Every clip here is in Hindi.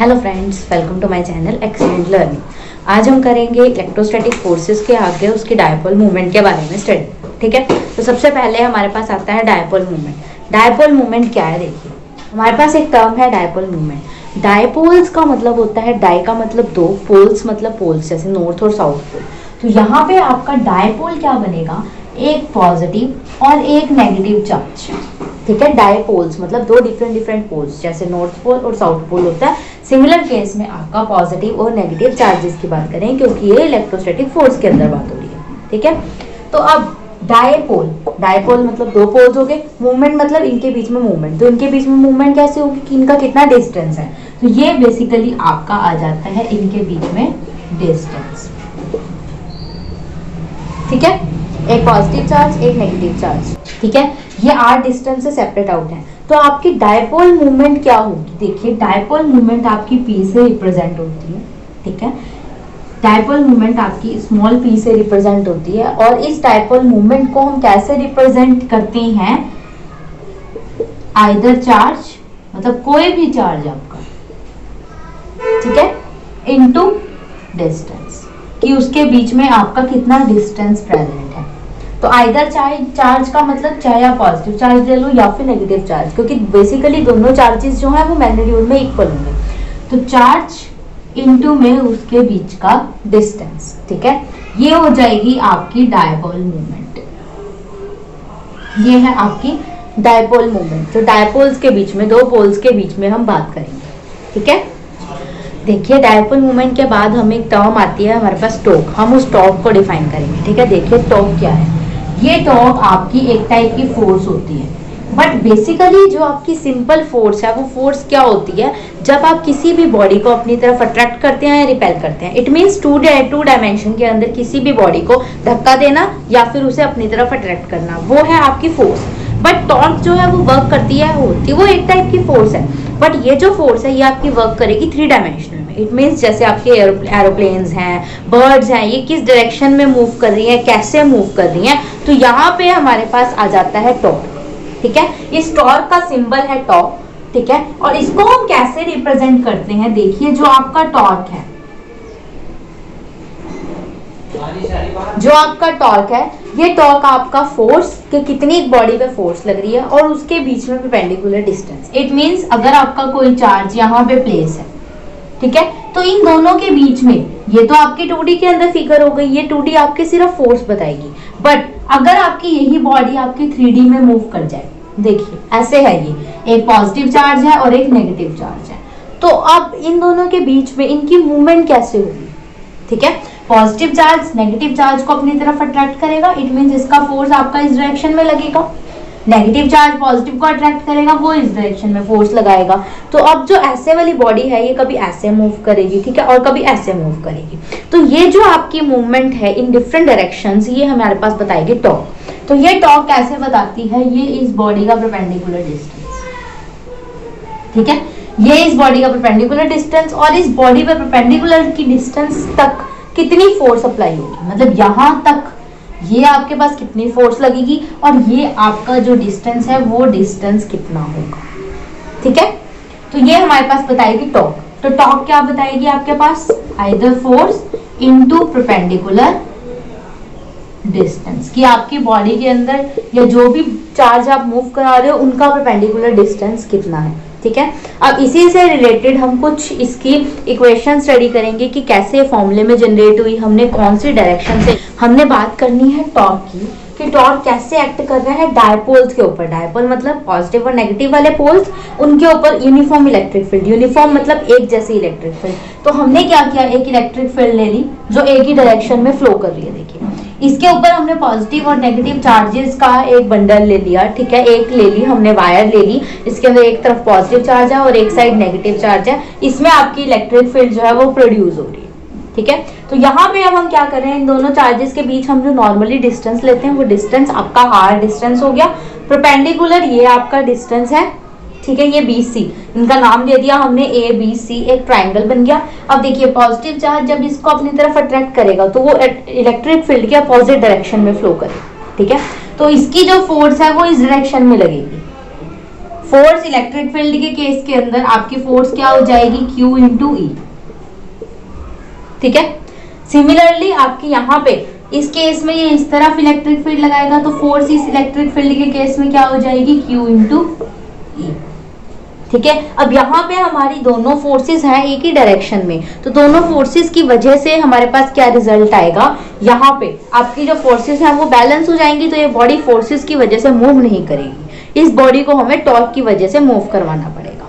Hello friends, welcome to my channel excellent learning. आज हम करेंगे इलेक्ट्रोस्टैटिक फोर्सेस के आगे उसके डायपोल मूवमेंट के बारे में स्टडी। ठीक है, तो सबसे पहले हमारे पास आता है डायपोल मूवमेंट। डायपोल मूवमेंट क्या है, देखिए हमारे पास एक टर्म है डायपोल मूवमेंट। डायपोल्स का मतलब होता है, डाई का मतलब दो, पोल्स मतलब पोल्स, जैसे नॉर्थ और साउथ पोल। तो यहाँ पे आपका डायपोल क्या बनेगा, एक पॉजिटिव और एक नेगेटिव चार्ज। ठीक है, डायपोल्स मतलब दो डिफरेंट पोल्स, जैसे नॉर्थ पोल और साउथ पोल होता है। सिमिलर केस में आपका पॉजिटिव और नेगेटिव चार्जेस की बात करें, क्योंकि ये इलेक्ट्रोस्टैटिक फोर्स के अंदर बात हो रही है। ठीक है, तो अब डायपोल मतलब दो पोल्स हो गए, मूवमेंट मतलब इनके बीच में मूवमेंट। तो इनके बीच में मूवमेंट कैसे होगी कि इनका कितना डिस्टेंस है, तो ये बेसिकली आपका आ जाता है इनके बीच में डिस्टेंस। ठीक है, एक पॉजिटिव चार्ज एक नेगेटिव चार्ज। ठीक है, ये आर डिस्टेंस से सेपरेट आउट है। तो आपकी डायपोल मूवमेंट क्या होगी, देखिए डायपोल मूवमेंट आपकी पी से रिप्रेजेंट होती है। ठीक है, डायपोल मूवमेंट आपकी स्मॉल पी से रिप्रेजेंट होती है। और इस डायपोल मूवमेंट को हम कैसे रिप्रेजेंट करते हैं, आइदर चार्ज मतलब कोई भी चार्ज आपका, ठीक है, इनटू डिस्टेंस, कि उसके बीच में आपका कितना डिस्टेंस प्रेजेंट है। तो आइदर चार्ज का मतलब चाहे आप पॉजिटिव चार्ज ले लो या फिर नेगेटिव चार्ज, क्योंकि बेसिकली दोनों चार्जेस जो है वो मैग्नीट्यूड में इक्वल होंगे। तो चार्ज इनटू में उसके बीच का डिस्टेंस। ठीक है, ये हो जाएगी आपकी डायपोल मूवमेंट। ये है आपकी डायपोल मूवमेंट, जो डायपोल्स के बीच में, दो पोल्स के बीच में हम बात करेंगे। ठीक है, देखिए डायपोल मूवमेंट के बाद हमें एक टर्म आती है हमारे पास टॉर्क। हम उस टॉर्क को डिफाइन करेंगे। ठीक है, देखिए टॉर्क क्या है, ये टॉर्क आपकी एक टाइप की फोर्स होती है। बट बेसिकली जो आपकी सिंपल फोर्स है, वो फोर्स क्या होती है, जब आप किसी भी बॉडी को अपनी तरफ अट्रैक्ट करते हैं या रिपेल करते हैं। इट मीन्स टू डायमेंशन के अंदर किसी भी बॉडी को धक्का देना या फिर उसे अपनी तरफ अट्रैक्ट करना, वो है आपकी फोर्स। बट टॉर्क जो है वो वर्क करती है, वो एक टाइप की फोर्स है। बट ये जो फोर्स है ये आपकी वर्क करेगी थ्री डायमेंशनल में। इट मीन्स जैसे आपके एरोप्लेन्स हैं, बर्ड्स हैं, ये किस डायरेक्शन में मूव कर रही है, कैसे मूव कर रही हैं, तो यहाँ पे हमारे पास आ जाता है टॉर्क। ठीक है, इस टॉर्क का सिंबल है टॉर्क। ठीक है, और इसको हम कैसे रिप्रेजेंट करते हैं, देखिए जो आपका टॉर्क है, ये टॉर्क आपका फोर्स कि कितनी बॉडी पे फोर्स लग रही है और उसके बीच में परपेंडिकुलर डिस्टेंस। इट मींस अगर आपका कोई चार्ज यहाँ पे प्लेस है, ठीक है, तो इन दोनों के बीच में, ये तो आपकी 2D के अंदर फिगर हो गई, ये 2D आपके सिर्फ फोर्स बताएगी। बट अगर आपकी यही बॉडी आपकी 3D में मूव कर जाए, देखिए ऐसे है, ये एक पॉजिटिव चार्ज है और एक नेगेटिव चार्ज है, तो अब इन दोनों के बीच में इनकी मूवमेंट कैसे होगी। ठीक है, पॉजिटिव चार्ज नेगेटिव चार्ज को अपनी तरफ अट्रैक्ट करेगा, इट मींस इसका फोर्स आपका इस डायरेक्शन में लगेगा। नेगेटिव चार्ज पॉजिटिव को अट्रैक्ट करेगा, वो इस डायरेक्शन में फोर्स लगाएगा। तो अब जो ऐसे वाली बॉडी है ये कभी ऐसे मूव करेगी, ठीक है, और कभी ऐसे मूव करेगी। तो ये जो आपकी मूवमेंट है इन डिफरेंट डायरेक्शंस, ये हमारे पास बताएगी टॉर्क। तो ये टॉर्क कैसे बताती है, ये इस बॉडी का परपेंडिकुलर डिस्टेंस। ठीक है, ये इस बॉडी का परपेंडिकुलर डिस्टेंस, और इस बॉडी पर परपेंडिकुलर की डिस्टेंस तक कितनी फोर्स अप्लाई होगी, मतलब यहां तक ये आपके पास कितनी फोर्स लगेगी, और ये आपका जो डिस्टेंस है वो डिस्टेंस कितना होगा। ठीक है, तो ये हमारे पास बताएगी टॉर्क। तो टॉर्क क्या बताएगी आपके पास, either force into perpendicular distance, कि आपकी बॉडी के अंदर या जो भी चार्ज आप मूव करा रहे हो उनका परपेंडिकुलर डिस्टेंस कितना है। ठीक है, अब इसी से रिलेटेड हम कुछ इसकी इक्वेशन स्टडी करेंगे कि कैसे फॉर्मूले में जनरेट हुई, हमने कौन सी डायरेक्शन से। हमने बात करनी है टॉर्क की, कि टॉर्क कैसे एक्ट कर रहा है डायपोल्स के ऊपर। डायपोल मतलब पॉजिटिव और नेगेटिव वाले पोल्स, उनके ऊपर यूनिफॉर्म इलेक्ट्रिक फील्ड। यूनिफॉर्म मतलब एक जैसी इलेक्ट्रिक फील्ड। तो हमने क्या किया, एक इलेक्ट्रिक फील्ड ले ली जो एक ही डायरेक्शन में फ्लो कर रही है। देखिए इसके ऊपर हमने पॉजिटिव और नेगेटिव चार्जेस का एक बंडल ले लिया। ठीक है, एक ले ली हमने वायर ले ली, इसके अंदर एक तरफ पॉजिटिव चार्ज है और एक साइड नेगेटिव चार्ज है। इसमें आपकी इलेक्ट्रिक फील्ड जो है वो प्रोड्यूस हो रही है। ठीक है, तो यहाँ पे अब हम क्या कर रहे हैं, इन दोनों चार्जेस के बीच हम जो नॉर्मली डिस्टेंस लेते हैं वो डिस्टेंस आपका आर डिस्टेंस हो गया। परपेंडिकुलर ये आपका डिस्टेंस है। ठीक है, ये BC, इनका नाम दे दिया हमने ABC, एक ट्राइंगल बन गया। अब देखिए पॉजिटिव चार्ज जब इसको अपनी तरफ अट्रैक्ट करेगा तो वो इलेक्ट्रिक फील्ड के अपोजिट डायरेक्शन में फ्लो करेगा। ठीक है, तो इसकी जो फोर्स है वो इस डायरेक्शन में लगेगी। फोर्स इलेक्ट्रिक फील्ड के केस के अंदर आपकी फोर्स क्या हो जाएगी, Q इंटू ई। ठीक है, सिमिलरली आपके यहाँ पे इस केस में ये इस तरफ इलेक्ट्रिक फील्ड लगाएगा तो फोर्स इस इलेक्ट्रिक फील्ड के केस में क्या हो जाएगी, Q इंटू ई। ठीक है, अब यहाँ पे हमारी दोनों फोर्सेस हैं एक ही डायरेक्शन में, तो दोनों फोर्सेस की वजह से हमारे पास क्या रिजल्ट आएगा, यहाँ पे आपकी जो फोर्सेस हैं वो बैलेंस हो जाएंगी, तो ये बॉडी फोर्सेस की वजह से मूव नहीं करेगी, इस बॉडी को हमें टॉर्क की वजह से मूव करवाना पड़ेगा।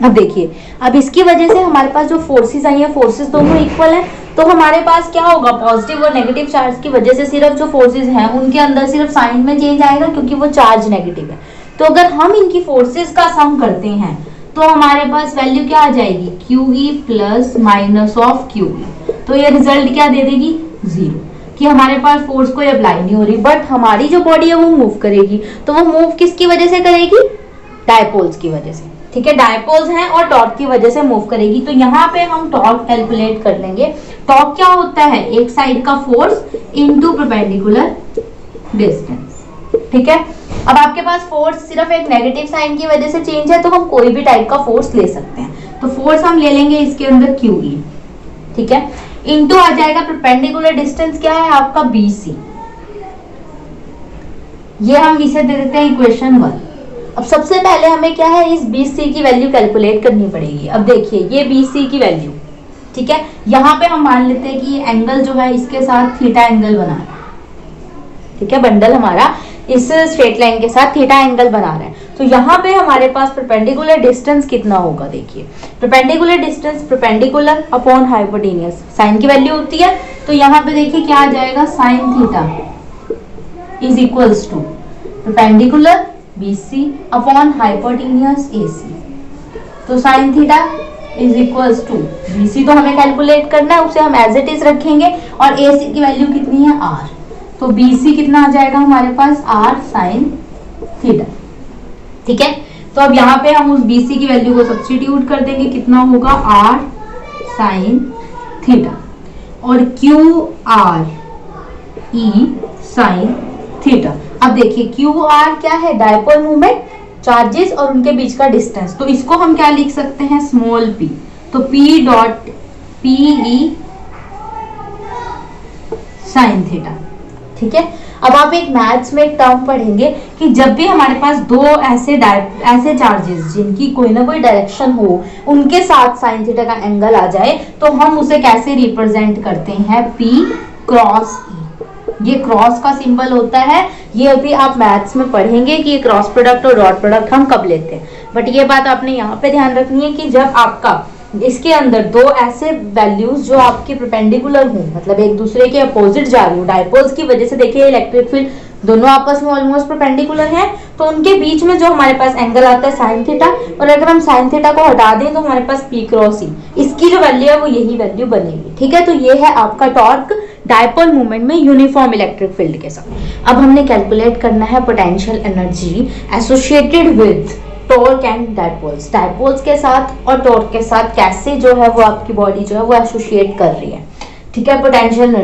अब देखिए, अब इसकी वजह से हमारे पास जो फोर्सेस आई है, फोर्सेस दोनों इक्वल है, तो हमारे पास क्या होगा, पॉजिटिव और नेगेटिव चार्ज की वजह से सिर्फ जो फोर्सेस हैं उनके अंदर सिर्फ साइन में चेंज आएगा, क्योंकि वो चार्ज नेगेटिव है। तो अगर हम इनकी फोर्सेस का सम करते हैं तो हमारे पास वैल्यू क्या आ जाएगी, QE plus minus of QE। तो ये रिजल्ट क्या दे देगी, 0, कि हमारे पास फोर्स कोई अप्लाई नहीं हो रही, बट हमारी जो बॉडी है वो मूव करेगी। तो वो मूव किसकी वजह से करेगी, डायपोल्स की वजह से। ठीक है, डायपोल्स हैं और टॉर्क की वजह से मूव करेगी। तो यहाँ पे हम टॉर्क कैलकुलेट कर लेंगे। टॉर्क क्या होता है, एक साइड का फोर्स इनटू परपेंडिकुलर डिस्टेंस। ठीक है, अब आपके पास फोर्स सिर्फ एक नेगेटिव साइन की वजह से चेंज है, तो हम कोई भी टाइप का फोर्स ले सकते हैं। तो फोर्स हम ले लेंगे इसके अंदर QE। ठीक है, इनटू आ जाएगा परपेंडिकुलर डिस्टेंस क्या है आपका, BC। ये हम इसे दे देते हैं इक्वेशन 1। अब सबसे पहले हमें क्या है, इस BC की वैल्यू कैलकुलेट करनी पड़ेगी। अब देखिए, ये BC की वैल्यू, ठीक है, यहाँ पे हम मान लेते हैं कि ये एंगल जो है इसके साथ थीटा एंगल बना रहा है। ठीक है, बंडल हमारा इस स्ट्रेट लाइन के साथ थीटा एंगल बना रहा है। तो यहाँ पे हमारे पास परपेंडिकुलर डिस्टेंस कितना होगा, देखिए perpendicular distance perpendicular upon hypotenuse, sine की वैल्यू होती है। तो यहाँ पे देखिए क्या आ जाएगा, sine theta is equals to perpendicular BC upon hypotenuse AC। तो sine theta is equals to BC तो हमें कैलकुलेट करना है, उसे हम एज इट इज रखेंगे, और AC की वैल्यू कितनी है, R। तो BC कितना आ जाएगा हमारे पास, R साइन थीटा। ठीक है, तो अब यहाँ पे हम उस BC की वैल्यू को सब्स्टिट्यूट कर देंगे, कितना होगा, R साइन थीटा, और QR E साइन थीटा। अब देखिए QR क्या है, डायपोल मूवमेंट, चार्जेस और उनके बीच का डिस्टेंस। तो इसको हम क्या लिख सकते हैं, स्मॉल p। तो P dot PE sine theta. ठीक है, अब आप एक मैथ्स में एक टर्म पढ़ेंगे कि जब भी हमारे पास दो ऐसे चार्जेस जिनकी कोई ना कोई डायरेक्शन हो, उनके साथ साइन थीटा का एंगल आ जाए, तो हम उसे कैसे रिप्रेजेंट करते हैं, P क्रॉस E। ये क्रॉस का सिंबल होता है, ये अभी आप मैथ्स में पढ़ेंगे कि ये क्रॉस प्रोडक्ट और डॉट प्रोडक्ट हम कब लेते हैं। बट ये बात आपने यहाँ पे ध्यान रखनी है कि जब आपका इसके अंदर दो ऐसे वैल्यूज जो आपके परपेंडिकुलर हो, मतलब एक दूसरे के अपोजिट जा रही हो, डायपोल्स की वजह से देखिए इलेक्ट्रिक फील्ड दोनों आपस में ऑलमोस्ट परपेंडिकुलर हैं, तो उनके बीच में जो हमारे पास एंगल आता है साइन थीटा, और अगर हम साइन थीटा को हटा दें तो हमारे पास P क्रॉस E, इसकी जो वैल्यू है वो यही वैल्यू बनेगी। ठीक है, तो ये है आपका टॉर्क डायपोल मूवमेंट में यूनिफॉर्म इलेक्ट्रिक फील्ड के साथ। अब हमने कैलकुलेट करना है potential energy associated with torque and dipoles. Dipoles के साथ और टॉर्क के साथ कैसे जो है वो आपकी बॉडी जो है वो एसोसिएट कर रही है। ठीक है, पोटेंशियल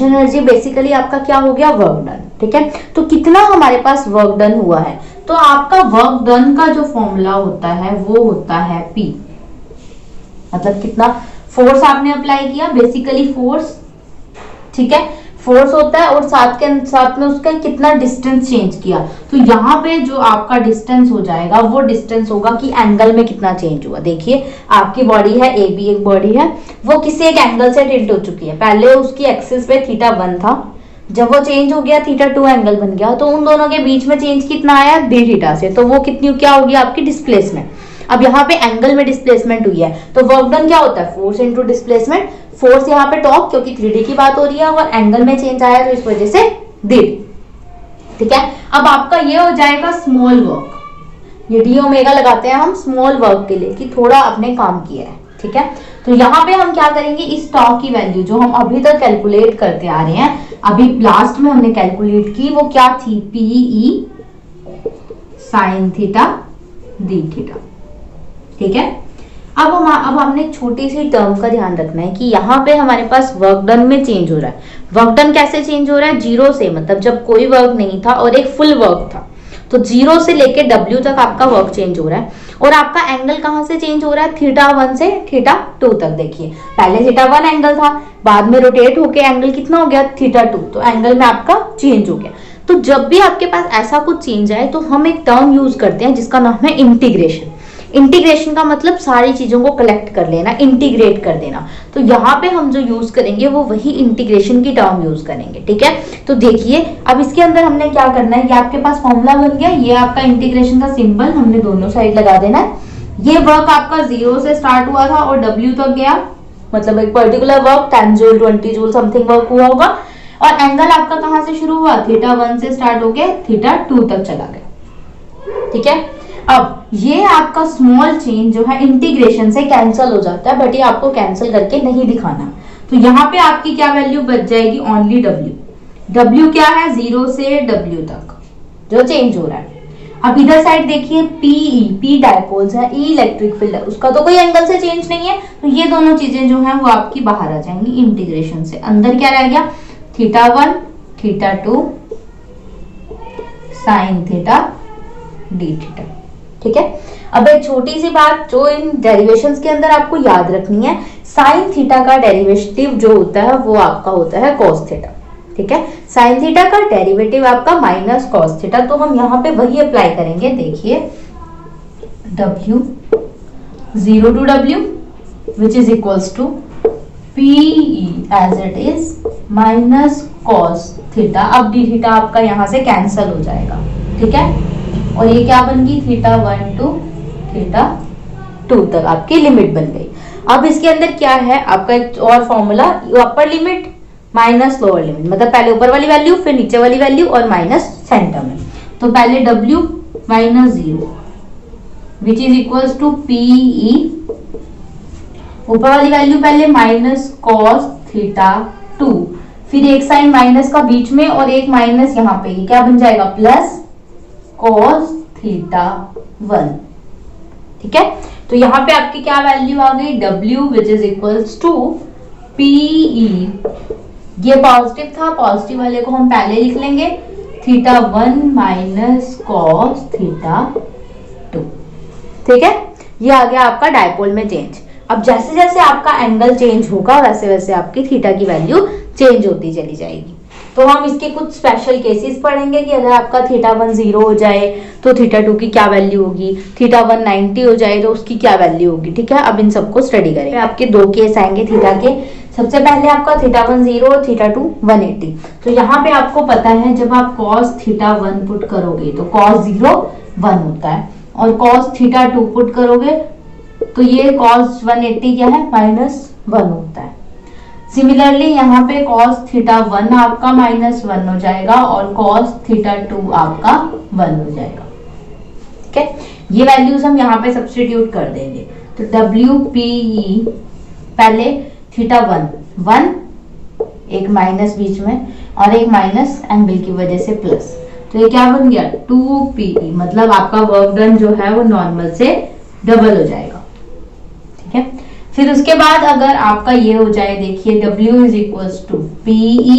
एनर्जी बेसिकली आपका क्या हो गया, वर्क डन। ठीक है, तो कितना हमारे पास वर्क डन हुआ है, तो आपका वर्क डन का जो फॉर्मूला होता है वो होता है P, मतलब कितना फोर्स आपने अप्लाई किया, बेसिकली फोर्स। ठीक है, फोर्स होता है और साथ में उसका कितना डिस्टेंस चेंज किया। तो यहाँ पे जो आपका डिस्टेंस हो जाएगा वो डिस्टेंस होगा कि एंगल में कितना चेंज हुआ। देखिए आपकी बॉडी है AB, एक बॉडी है, वो किसी एक एंगल से टिल्ट हो चुकी है। पहले उसकी एक्सिस पे θ1 था, जब वो चेंज हो गया θ2 एंगल बन गया, तो उन दोनों के बीच में चेंज कितना आया, dθ से, तो वो कितनी क्या होगी आपकी डिस्प्लेसमेंट। अब यहाँ पे एंगल में डिस्प्लेसमेंट हुई है, तो वर्क डन क्या होता है, फोर्स इनटू डिस्प्लेसमेंट। फोर्स यहाँ पे टॉर्क, क्योंकि 3D की बात हो रही है, और एंगल में चेंज आया तो इस वजह से d। ठीक है, अब आपका ये हो जाएगा स्मॉल वर्क। ये d ओमेगा लगाते हैं हम स्मॉल वर्क के लिए कि थोड़ा आपने काम किया है। ठीक है, तो यहाँ पे हम क्या करेंगे, इस टॉर्क की वैल्यू जो हम अभी तक कैलकुलेट करते आ रहे हैं, अभी लास्ट में हमने कैलकुलेट की, वो क्या थी, PE sine theta d theta. ठीक है, अब हमने एक छोटी सी टर्म का ध्यान रखना है कि यहाँ पे हमारे पास वर्क डन में चेंज हो रहा है। वर्क डन कैसे चेंज हो रहा है, जीरो से, मतलब जब कोई वर्क नहीं था और एक फुल वर्क था, तो 0 से लेके W तक आपका वर्क चेंज हो रहा है। और आपका एंगल कहां से चेंज हो रहा है? θ1 से θ2 तक। देखिए पहले θ1 एंगल था, बाद में रोटेट होके एंगल कितना हो गया? θ2। तो एंगल में आपका चेंज हो गया। तो जब भी आपके पास ऐसा कुछ चेंज आए तो हम एक टर्म यूज करते हैं जिसका नाम है इंटीग्रेशन। इंटीग्रेशन का मतलब सारी चीजों को कलेक्ट कर लेना, इंटीग्रेट कर देना। तो यहाँ पे हम जो यूज करेंगे वो वही इंटीग्रेशन की टर्म यूज करेंगे, ठीक है। तो देखिए अब इसके अंदर हमने क्या करना है, ये आपके पास फॉर्मूला बन गया, ये आपका इंटीग्रेशन का सिंबल हमने दोनों साइड लगा देना है। ये वर्क आपका 0 से स्टार्ट हुआ था और W तक गया, मतलब एक particular work 10 joule 20 joule something work हुआ होगा। और एंगल आपका कहां से शुरू हुआ? θ1 से स्टार्ट होके θ2 तक चला गया, ठीक है। अब ये आपका स्मॉल चेंज जो है इंटीग्रेशन से कैंसिल हो जाता है, बट ये आपको कैंसिल करके नहीं दिखाना। तो यहाँ पे आपकी क्या वैल्यू बच जाएगी? Only W। W क्या है? 0 से W तक जो चेंज हो रहा है। अब इधर साइड देखिए P डायपोल्स है, E इलेक्ट्रिक फील्ड है, उसका तो कोई एंगल से चेंज नहीं है। तो ये दोनों चीजें जो है वो आपकी बाहर आ जाएंगी इंटीग्रेशन से। अंदर क्या रह गया? θ1 θ2 sin θ dθ, ठीक है। अब एक छोटी सी बात जो इन डेरिवेशंस के अंदर आपको याद रखनी है, साइन थीटा का डेरिवेटिव जो होता है वो आपका होता है कॉस थीटा, ठीक है। साइन थीटा का डेरिवेटिव आपका माइनस कॉस थीटा। तो हम यहाँ पे वही अप्लाई करेंगे। देखिए W 0 to W which is equals to PE as it is minus cos theta. अब डी थीटा आपका यहाँ से कैंसल हो जाएगा, ठीक है। और ये क्या बन गई? θ1 to θ2 तक आपकी लिमिट बन गई। अब इसके अंदर क्या है आपका एक और formula, upper limit minus lower limit, मतलब पहले ऊपर वाली वैल्यू फिर नीचे वाली वैल्यू और माइनस सेंटर में। तो पहले W minus 0 which is equals to PE, ऊपर वाली वैल्यू पहले माइनस कॉस θ2, फिर एक साइन माइनस का बीच में और एक माइनस यहाँ पे, ये क्या बन जाएगा? प्लस cos θ1, ठीक है। तो यहाँ पे आपकी क्या वैल्यू आ गई? W which is equals to PE, ये पॉजिटिव था, पॉजिटिव वाले को हम पहले लिख लेंगे, θ1 माइनस कॉस θ2, ठीक है। ये आ गया आपका डायपोल में चेंज। अब जैसे जैसे आपका एंगल चेंज होगा वैसे वैसे आपकी थीटा की वैल्यू चेंज होती चली जाएगी। तो हम इसके कुछ स्पेशल केसेस पढ़ेंगे कि अगर आपका θ1 0 हो जाए तो θ2 की क्या वैल्यू होगी, θ1 90 हो जाए तो उसकी क्या वैल्यू होगी, ठीक है। अब इन सबको स्टडी करेंगे। आपके दो केस आएंगे थीटा के। सबसे पहले आपका θ1 0 और θ2 180। तो यहाँ पे आपको पता है जब आप cos θ1 पुट करोगे तो cos 0 1 होता है और cos θ2 पुट करोगे तो ये cos 180 क्या है? -1 होता है। सिमिलरली यहाँ पे cos θ1 आपका -1 हो जाएगा और cos θ2 आपका 1 हो जाएगा, ठीक है। ये वैल्यूज हम यहाँ पे सब्स्टिट्यूट कर देंगे। तो WPE पहले θ1 1, एक माइनस बीच में और एक माइनस एंगल की वजह से प्लस, तो ये क्या बन गया? 2PE, मतलब आपका वर्क डन जो है वो नॉर्मल से डबल हो जाएगा, ठीक है। फिर उसके बाद अगर आपका ये हो जाए, देखिए W is equals to PE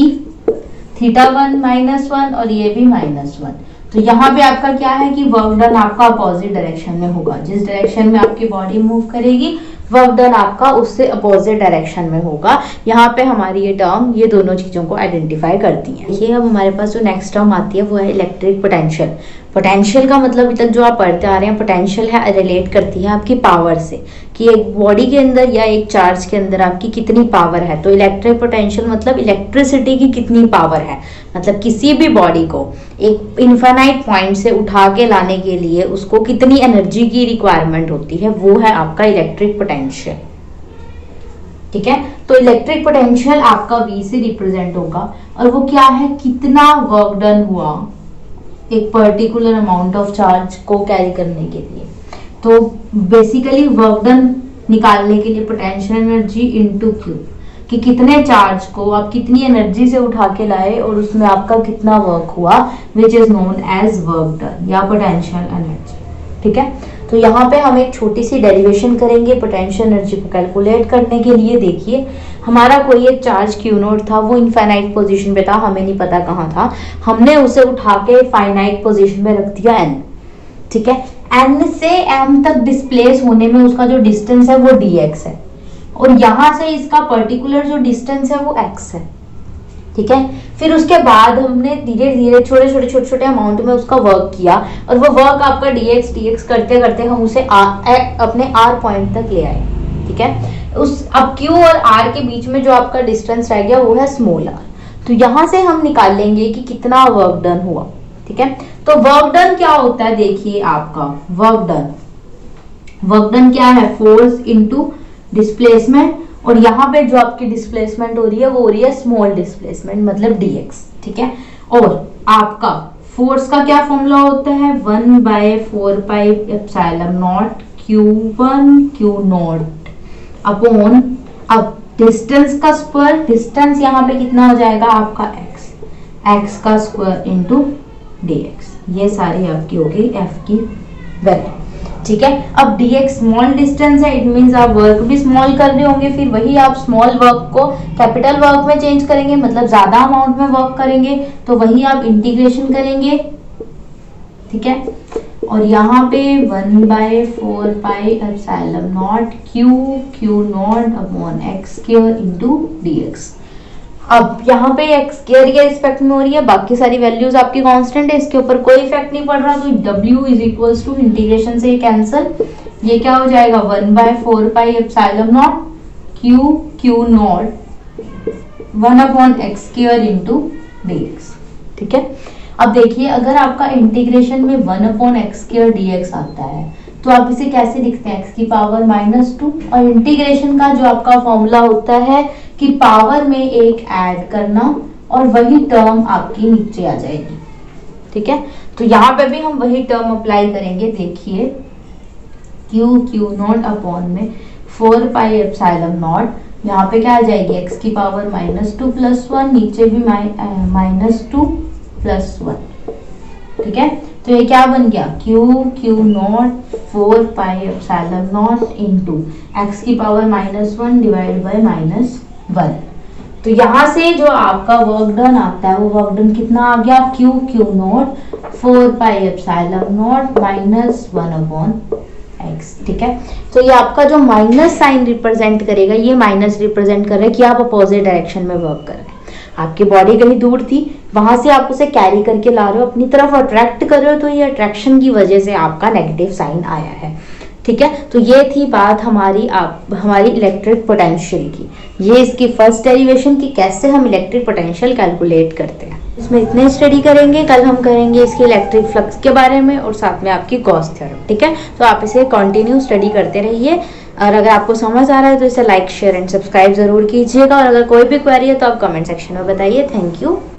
θ1 -1 और ये भी -1। तो यहाँ पे आपका क्या है कि वर्क डन आपका अपोजिट डायरेक्शन में होगा। जिस डायरेक्शन में आपकी बॉडी मूव करेगी वर्क डन आपका उससे अपोजिट डायरेक्शन में होगा। यहाँ पे हमारी ये टर्म ये दोनों चीजों को आइडेंटिफाई करती है। ये अब हमारे पास जो नेक्स्ट टर्म आती है वो है इलेक्ट्रिक पोटेंशियल। पोटेंशियल का मतलब अभी तक जो आप पढ़ते आ रहे हैं, पोटेंशियल है रिलेट करती है आपकी पावर से कि एक बॉडी के अंदर या एक चार्ज के अंदर आपकी कितनी पावर है। तो इलेक्ट्रिक पोटेंशियल मतलब इलेक्ट्रिसिटी की कितनी पावर है, मतलब किसी भी बॉडी को एक इनफाइनाइट पॉइंट से उठा के लाने के लिए उसको कितनी एनर्जी की रिक्वायरमेंट होती है, वो है आपका इलेक्ट्रिक पोटेंशियल, ठीक है। तो इलेक्ट्रिक पोटेंशियल आपका V से रिप्रेजेंट होगा और वो क्या है? कितना वर्क डन हुआ एक पर्टिकुलर अमाउंट ऑफ चार्ज को कैरी करने के लिए। तो बेसिकली वर्क डन निकालने के लिए पोटेंशियल एनर्जी इनटू Q, कि कितने चार्ज को आप कितनी एनर्जी से उठा के लाए और उसमें आपका कितना वर्क हुआ, which is known as work done या पोटेंशियल एनर्जी, ठीक है। तो यहाँ पे हम एक छोटी सी डेरिवेशन करेंगे पोटेंशियल एनर्जी को कैलकुलेट करने के लिए। देखिए हमारा कोई एक चार्ज क्यू नॉट था, वो इनफाइनाइट पोजीशन पे था, हमें नहीं पता कहाँ था, हमने उसे उठा के फाइनाइट पोजीशन पे रख दिया n, ठीक है। n से m तक डिस्प्लेस होने में उसका जो डिस्टेंस है वो dx है, और यहाँ से इसका पर्टिकुलर जो डिस्टेंस है वो x है, ठीक है। फिर उसके बाद हमने धीरे धीरे छोटे छोटे अमाउंट में उसका वर्क किया, और वो वर्क आपका dx करते करते हम उसे अपने r पॉइंट तक ले आए, ठीक है। अब q और r के बीच में जो आपका डिस्टेंस रह गया वो है स्मॉल r। तो यहाँ से हम निकाल लेंगे कि कितना वर्क डन हुआ, ठीक है। तो वर्क डन क्या होता है, देखिए आपका वर्क डन क्या है, फोर्स इनटू डिस्प्लेसमेंट, और यहाँ पे जो आपकी डिस्प्लेसमेंट हो रही है वो हो रही है स्मॉल डिस्प्लेसमेंट, मतलब dx, ठीक है। और आपका फोर्स का क्या फॉर्मूला होता है, 1/4πε0 q1 q नॉट अपॉन, अब डिस्टेंस का स्क्वायर, डिस्टेंस यहाँ पे कितना हो जाएगा आपका x का स्क्वायर इंटू dx, ये सारी आपकी हो गई f की वैल्यू, ठीक है। अब dx स्मॉल डिस्टेंस है, इट मींस आप वर्क भी स्मॉल कर रहे होंगे, फिर वही आप स्मॉल वर्क को कैपिटल वर्क में चेंज करेंगे, मतलब ज्यादा अमाउंट में वर्क करेंगे, तो वही आप इंटीग्रेशन करेंगे, ठीक है। और यहाँ पे 1/4πε0 q not upon x square into dx। अब यहाँ पे x स्क्वायर के रिस्पेक्ट में हो रही है, बाकी सारी वैल्यूज आपकी कांस्टेंट है, इसके ऊपर कोई इफेक्ट नहीं पड़ रहा, तो w is equals to integration से कैंसिल, ये क्या हो जाएगा 1/4πε0 q naught 1/x square into dx, ठीक है। अब देखिए अगर आपका इंटीग्रेशन में 1/x स्क्वायर dx आता है तो आप इसे कैसे लिखते हैं, x की पावर -2, और इंटीग्रेशन का जो आपका फॉर्मूला होता है कि पावर में एक ऐड करना और वही टर्म आपकी नीचे आ जाएगी, ठीक है। तो यहाँ पे भी हम वही टर्म अप्लाई करेंगे, देखिए q नॉट अपॉन में 4πε0, यहाँ पे क्या आ जाएगी x की पावर -2 + 1, नीचे भी -2 + 1, ठीक है। तो ये क्या बन गया q नॉट 4πε0 इंटू x की पावर -1 डिवाइड बाय -1। तो यहाँ से जो आपका वर्क डन आता है वो वर्क डन कितना आ गया, q नॉट 4πε0 -1/x, ठीक है। तो ये आपका जो माइनस साइन रिप्रेजेंट करेगा, ये माइनस रिप्रेजेंट कर रहा है कि आप अपोजिट डायरेक्शन में वर्क कर रहे हैं, आपकी बॉडी कहीं दूर थी, वहां से आप उसे कैरी करके ला रहे हो, अपनी तरफ अट्रैक्ट कर रहे हो, तो ये अट्रैक्शन की वजह से आपका नेगेटिव साइन आया है, ठीक है। तो ये थी बात हमारी इलेक्ट्रिक पोटेंशियल की, ये इसकी फर्स्ट डेरिवेशन की कैसे हम इलेक्ट्रिक पोटेंशियल कैलकुलेट करते हैं। इसमें इतने स्टडी करेंगे, कल हम करेंगे इसकी इलेक्ट्रिक फ्लक्स के बारे में और साथ में आपकी गॉस थ्योरम, ठीक है। तो आप इसे कंटिन्यू स्टडी करते रहिए, और अगर आपको समझ आ रहा है तो इसे लाइक शेयर एंड सब्सक्राइब जरूर कीजिएगा, और अगर कोई भी क्वेरी है तो आप कमेंट सेक्शन में बताइए। Thank you.